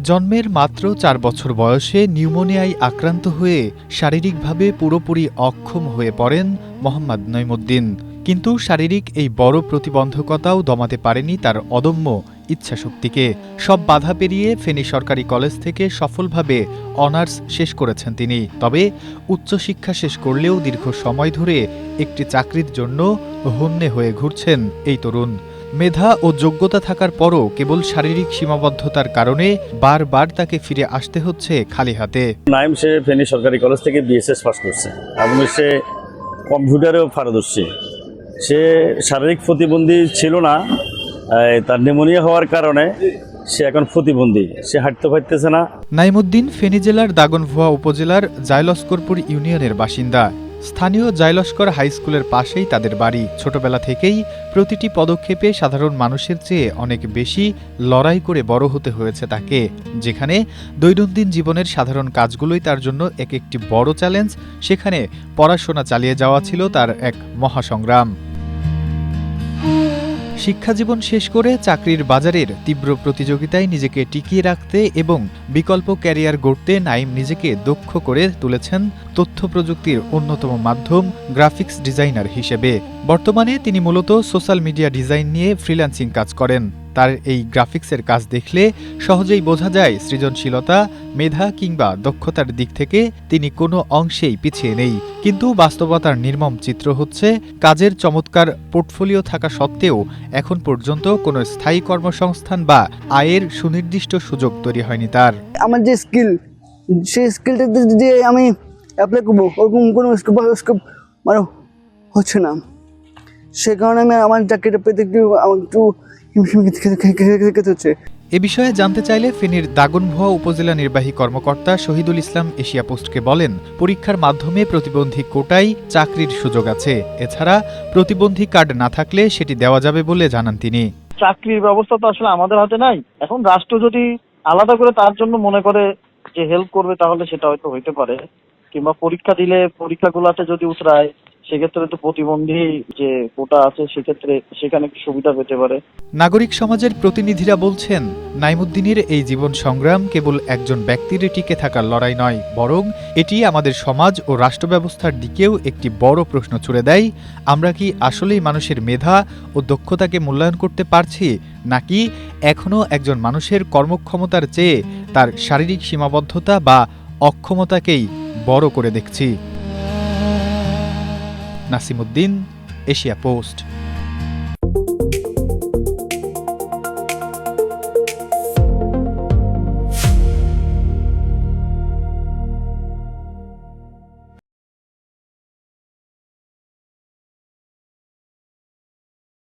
জন্মের মাত্র ৪ বছর বয়সে নিউমোনিয়ায় আক্রান্ত হয়ে শারীরিকভাবে পুরোপুরি অক্ষম হয়ে পড়েন মোহাম্মদ নঈমুদ্দিন। কিন্তু শারীরিক এই বড় প্রতিবন্ধকতাও দমাতে পারেনি তার অদম্য ইচ্ছাশক্তিকে। সব বাধা পেরিয়ে ফেনী সরকারি কলেজ থেকে সফলভাবে অনার্স শেষ করেছেন তিনি। তবে উচ্চশিক্ষা শেষ করলেও দীর্ঘ সময় ধরে একটি চাকরির জন্য হন্যে হয়ে ঘুরছেন এই তরুণ। মেধা ও যোগ্যতা থাকার পরও কেবল শারীরিক সীমাবদ্ধতার কারণে বারবার তাকে ফিরে আসতে হচ্ছে খালি হাতে। নাইম সে ফেনী সরকারি কলেজ থেকে বিএসএস পাস করছে এবং সে কম্পিউটারেও পারদর্শী। সে শারীরিক প্রতিবন্ধী ছিল না, তার নিউমোনিয়া হওয়ার কারণে সে এখন প্রতিবন্ধী, সে হাঁটতে পারতেছে না। নাইমুদ্দিন ফেনী জেলার দাগনভূঞা উপজেলার জায়লস্করপুর ইউনিয়নের বাসিন্দা। স্থানীয় জায়লস্কর হাই স্কুলের পাশেই তাদের বাড়ি। ছোটবেলা থেকেই প্রতিটি পদক্ষেপে সাধারণ মানুষের চেয়ে অনেক বেশি লড়াই করে বড় হতে হয়েছে তাকে, যেখানে দৈনন্দিন জীবনের সাধারণ কাজগুলোই তার জন্য একটি বড় চ্যালেঞ্জ, সেখানে পড়াশোনা চালিয়ে যাওয়া ছিল তার এক মহাসংগ্রাম। শিক্ষাজীবন শেষ করে চাকরির বাজারের তীব্র প্রতিযোগিতায় নিজেকে টিকিয়ে রাখতে এবং বিকল্প ক্যারিয়ার গড়তে নাইম নিজেকে দক্ষ করে তুলেছেন তথ্য প্রযুক্তির অন্যতম মাধ্যম গ্রাফিক্স ডিজাইনার হিসেবে। বর্তমানে তিনি মূলত সোশ্যাল মিডিয়া ডিজাইন নিয়ে ফ্রিল্যান্সিং কাজ করেন। তার এই গ্রাফিক্সের কাজ দেখলে সহজেই বোঝা যায় সৃজনশীলতা, মেধা কিংবা দক্ষতার দিক থেকে তিনি কোনো অংশেই পিছিয়ে নেই। কিন্তু বাস্তবতার নির্মম চিত্র হচ্ছে, কাজের চমৎকার পোর্টফোলিও থাকা সত্ত্বেও এখন পর্যন্ত কোনো স্থায়ী কর্মসংস্থান বা আয়ের সুনির্দিষ্ট সুযোগ তৈরি হয়নি তার। আমার যে স্কিল, সেই স্কিলটাতে যদি আমি অ্যাপ্লাই করবো, ওরকম কোনো স্কোপ মানে হচ্ছে না। সে কারণে আমি আমার চাকরিটা পেতে একটু খেতে হচ্ছে। এ বিষয়ে জানতে চাইলে ফেনীর দাগনভূঞা উপজেলা নির্বাহী কর্মকর্তা শহীদুল ইসলাম এশিয়া পোস্টকে বলেন, পরীক্ষার মাধ্যমে প্রতিবন্ধী কোটায় চাকরির সুযোগ আছে। এছাড়া প্রতিবন্ধী কার্ড না থাকলে সেটি দেওয়া যাবে বলে জানান তিনি। চাকরির ব্যবস্থা তো আসলে আমাদের হাতে নাই। এখন রাষ্ট্র যদি আলাদা করে তার জন্য মনে করে যে হেল্প করবে, তাহলে সেটা হয়তো হইতে পারে, কিংবা পরীক্ষা দিলে পরীক্ষাগুলোতে যদি উতরায়, সেক্ষেত্রে তো প্রতিবন্ধী যে কোটা আছে সেক্ষেত্রে সেখানে সুবিধা পেতে পারে। নাগরিক সমাজের প্রতিনিধিরা বলছেন, নাইমুদ্দিনের এই জীবন সংগ্রাম কেবল একজন ব্যক্তির টিকে থাকার লড়াই নয়, বরং এটি আমাদের সমাজ ও রাষ্ট্র ব্যবস্থার দিকেও একটি বড় প্রশ্ন ছুড়ে দেয়। আমরা কি আসলেই মানুষের মেধা ও দক্ষতাকে মূল্যায়ন করতে পারছি, নাকি এখনও একজন মানুষের কর্মক্ষমতার চেয়ে তার শারীরিক সীমাবদ্ধতা বা অক্ষমতাকেই বড় করে দেখছি? Nasimuddin, Asia post.